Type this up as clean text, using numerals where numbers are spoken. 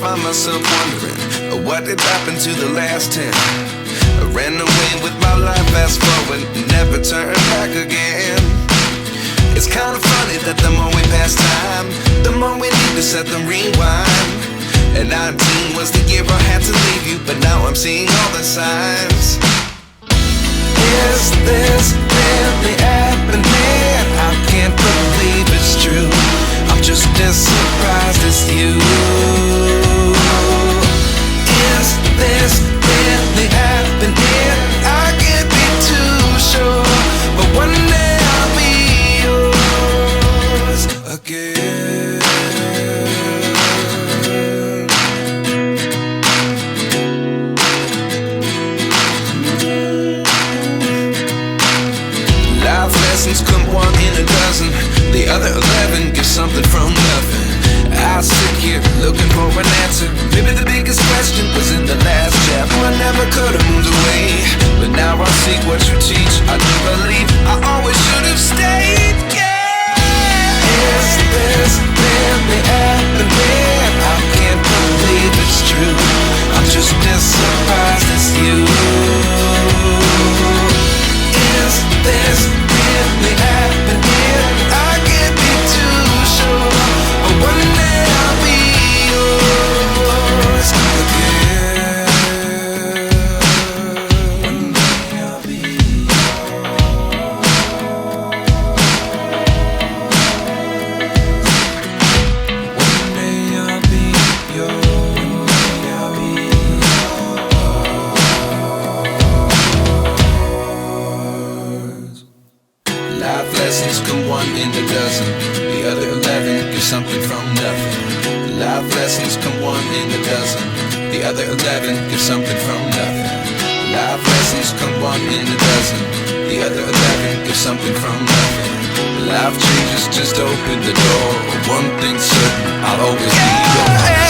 find myself wondering what did happen to the last 10. I ran away with my life, fast forward, never turn back again. It's kind of funny that the more we pass time, the more we need to set them rewind. And 19 was the year I had to leave you, but now I'm seeing all the signs. Is this really happening? I can't believe it's true. I'm just as surprised as you. Is this really happening? I can't be too sure, but one day I'll be yours again. Life lessons come one in a dozen. The other 11 give something from nothing. I sit here looking for an answer. Maybe the biggest question was in the last chapter. I never could have moved away, but now I see what you teach. I do believe I always should have stayed. Yeah. Is this really happening? I can't believe it's true. I'm just as surprised as you. Is this really happening? I can't be too sure, but one day I'll be yours again. One day I'll be yours. One day I'll be yours. I'll be yours. Life lessons come one in a dozen. The other 11 give something from nothing. Life lessons come one in a dozen. The other 11 give something from nothing. Life lessons come one in a dozen. The other 11 give something from nothing. Life changes just open the door. One thing's certain, I'll always be yours.